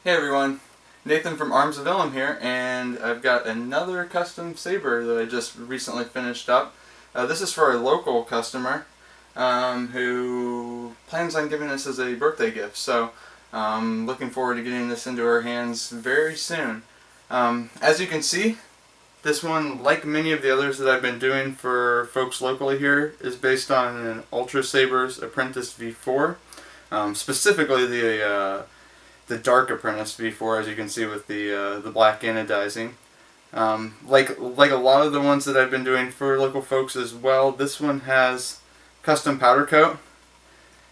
Hey everyone, Nathan from Arms of Illum here, and I've got another custom saber that I just recently finished up. This is for a local customer who plans on giving this as a birthday gift, so looking forward to getting this into her hands very soon. As you can see, this one, like many of the others that I've been doing for folks locally here, is based on an Ultrasabers Apprentice V4, specifically the dark Apprentice V4, as you can see with the black anodizing. Like a lot of the ones that I've been doing for local folks as well, this one has custom powder coat.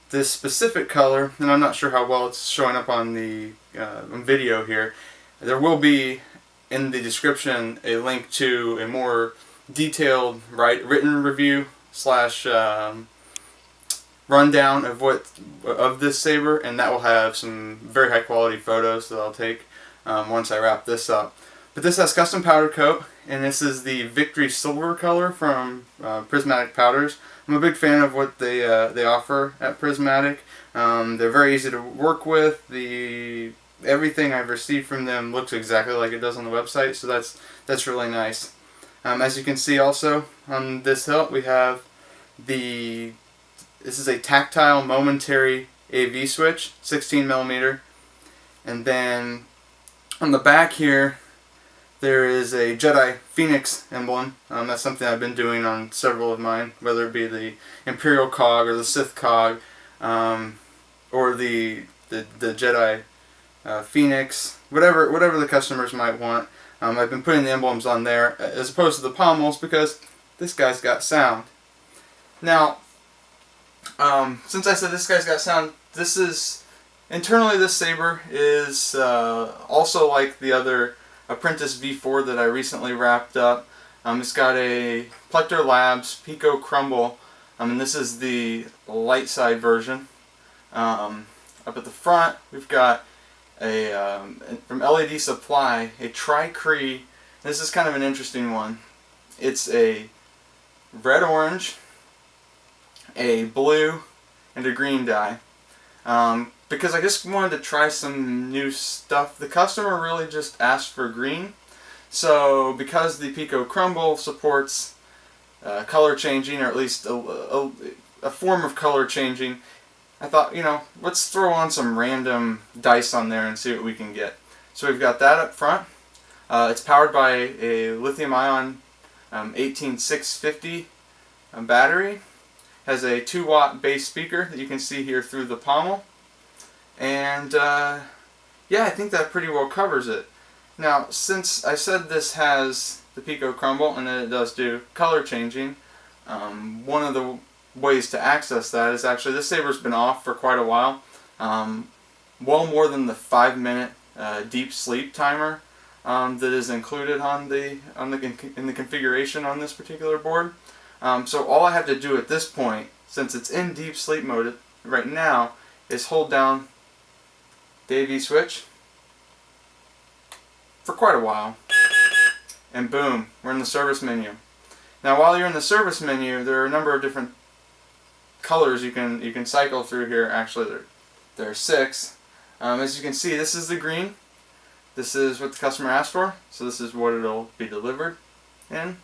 This specific color, and I'm not sure how well it's showing up on the video here, there will be in the description a link to a more detailed written review slash rundown of this saber, and that will have some very high quality photos that I'll take once I wrap this up. But this has custom powder coat, and this is the Victory Silver color from Prismatic Powders. I'm a big fan of what they offer at Prismatic. They're very easy to work with. Everything I've received from them looks exactly like it does on the website, so that's really nice. As you can see also on this hilt, we have this is a tactile momentary AV switch, 16mm, and then on the back here there is a Jedi Phoenix emblem. That's something I've been doing on several of mine, whether it be the Imperial Cog or the Sith Cog, or the Jedi Phoenix, whatever the customers might want. I've been putting the emblems on there as opposed to the pommels because this guy's got sound. Now, since I said this guy's got sound, internally this saber is also like the other Apprentice V4 that I recently wrapped up. It's got a Plector Labs Pico Crumble, and this is the light side version. Up at the front, we've got from LED Supply, a Tri-Cree. This is kind of an interesting one. It's a red-orange, a blue, and a green die. Because I just wanted to try some new stuff. The customer really just asked for green. So because the Pico Crumble supports color changing, or at least a form of color changing, I thought, let's throw on some random dice on there and see what we can get. So we've got that up front. It's powered by a lithium-ion 18650 battery. Has a 2-watt bass speaker that you can see here through the pommel. And yeah, I think that pretty well covers it. Now, since I said this has the Pico Crumble and that it does do color changing, one of the ways to access that is actually, this saber's been off for quite a while, well more than the 5-minute deep sleep timer that is included in the configuration on this particular board. So all I have to do at this point, since it's in deep sleep mode right now, is hold down the AV switch for quite a while, and boom, we're in the service menu. Now while you're in the service menu, there are a number of different colors you can cycle through here. Actually, there are 6. As you can see, this is the green. This is what the customer asked for, so this is what it'll be delivered in.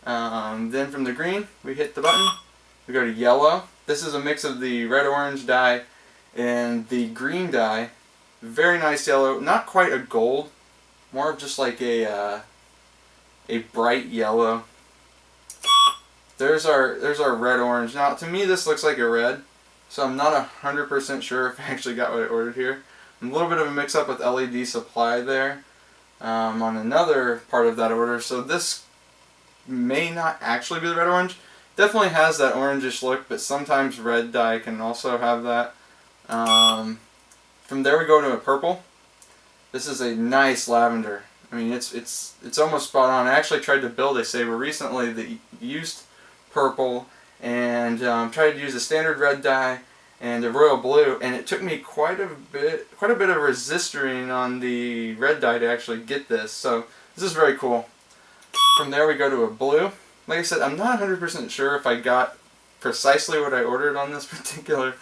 Then from the green, we hit the button. We go to yellow. This is a mix of the red-orange dye and the green dye. Very nice yellow, not quite a gold, more of just like a bright yellow. There's our red-orange. Now, to me, this looks like a red, so I'm not 100% sure if I actually got what I ordered here. A little bit of a mix-up with LED Supply there on another part of that order, so this may not actually be the red-orange. Definitely has that orangish look, but sometimes red dye can also have that. From there we go to a purple. This is a nice lavender. I mean, it's almost spot on. I actually tried to build a saber recently that used purple, and tried to use a standard red dye and a royal blue, and it took me quite a bit of resistering on the red dye to actually get this. So this is very cool. From there we go to a blue. Like I said, I'm not 100% sure if I got precisely what I ordered on this particular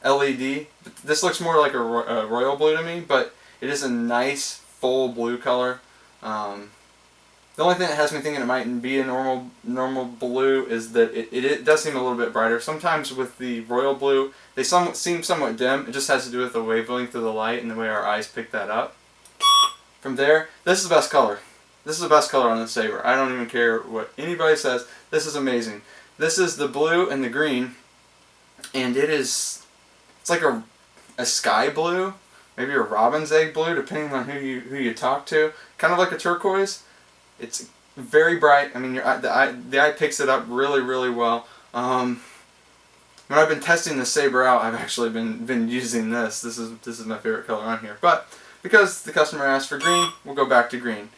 LED. This looks more like a royal blue to me, but it is a nice full blue color. The only thing that has me thinking it might be a normal blue is that it does seem a little bit brighter. Sometimes with the royal blue, they seem somewhat dim. It just has to do with the wavelength of the light and the way our eyes pick that up. From there, this is the best color. This is the best color on this saber. I don't even care what anybody says. This is amazing. This is the blue and the green, and it's like a sky blue, maybe a robin's egg blue, depending on who you talk to. Kind of like a turquoise. It's very bright. I mean, the eye picks it up really, really well. When I've been testing the saber out, I've actually been using this. This is my favorite color on here. But because the customer asked for green, we'll go back to green.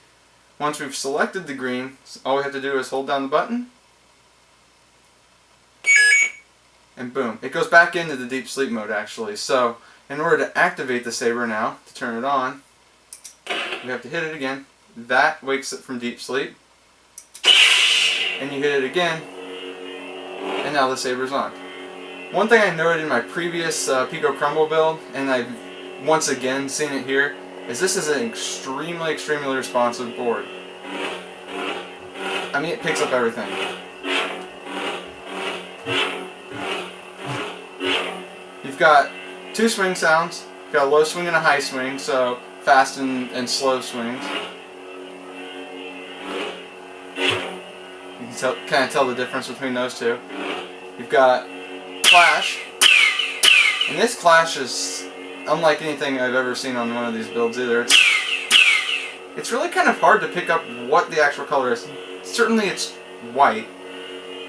Once we've selected the green, all we have to do is hold down the button, and boom, it goes back into the deep sleep mode actually. So in order to activate the saber now, to turn it on, we have to hit it again. That wakes it from deep sleep, and you hit it again, and now the saber's on. One thing I noted in my previous Pico Crumble build, and I've once again seen it here, is this is an extremely responsive board. I mean, it picks up everything. You've got two swing sounds. You've got a low swing and a high swing, so fast and slow swings. You can kind of tell the difference between those two. You've got clash, and this clash is unlike anything I've ever seen on one of these builds either. It's really kind of hard to pick up what the actual color is. Certainly it's white,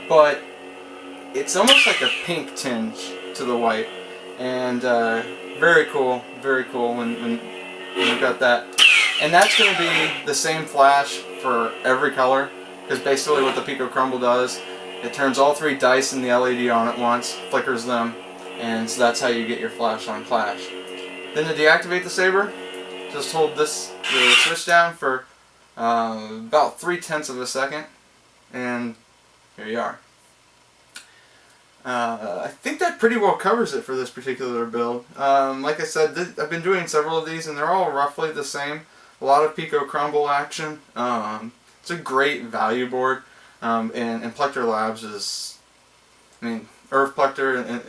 but it's almost like a pink tinge to the white, and very cool when you've got that. And that's going to be the same flash for every color, because basically what the Pico Crumble does, it turns all three dice in the LED on at once, flickers them, and so that's how you get your flash on clash. Then to deactivate the saber, just hold the switch down for about 3/10 of a second, and here you are. I think that pretty well covers it for this particular build. Like I said, I've been doing several of these, and they're all roughly the same. A lot of Pico Crumble action. It's a great value board, and Plector Labs is, I mean, Irv Plector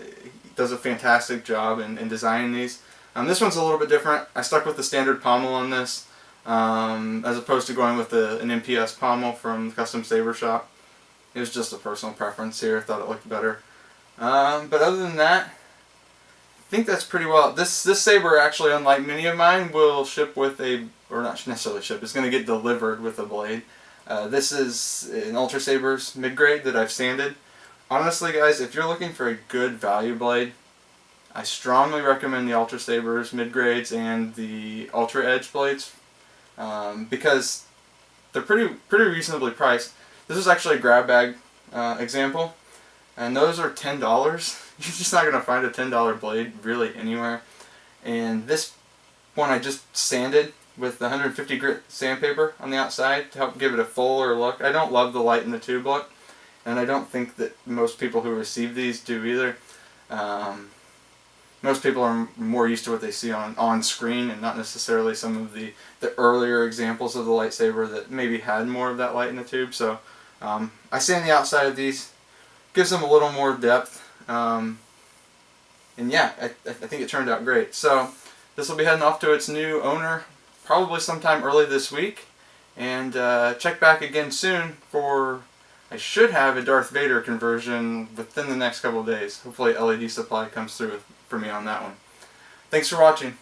does a fantastic job in designing these. This one's a little bit different. I stuck with the standard pommel on this, as opposed to going with an MPS pommel from the Custom Saber Shop. It was just a personal preference here. I thought it looked better. But other than that, I think that's pretty well. This saber, actually, unlike many of mine, will ship with or not necessarily ship, it's going to get delivered with a blade. This is an Ultrasabers mid-grade that I've sanded. Honestly, guys, if you're looking for a good value blade, I strongly recommend the Ultrasabers mid-grades and the Ultra Edge blades, because they're pretty reasonably priced. This is actually a grab bag example, and those are $10. You're just not going to find a $10 blade really anywhere. And this one I just sanded with the 150 grit sandpaper on the outside to help give it a fuller look. I don't love the light in the tube look, and I don't think that most people who receive these do either. Most people are more used to what they see on screen, and not necessarily some of the earlier examples of the lightsaber that maybe had more of that light in the tube. So I sand the outside of these, gives them a little more depth, and yeah, I think it turned out great. So this will be heading off to its new owner probably sometime early this week, and check back again soon for, I should have a Darth Vader conversion within the next couple of days. Hopefully LED Supply comes through for me on that one. Thanks for watching.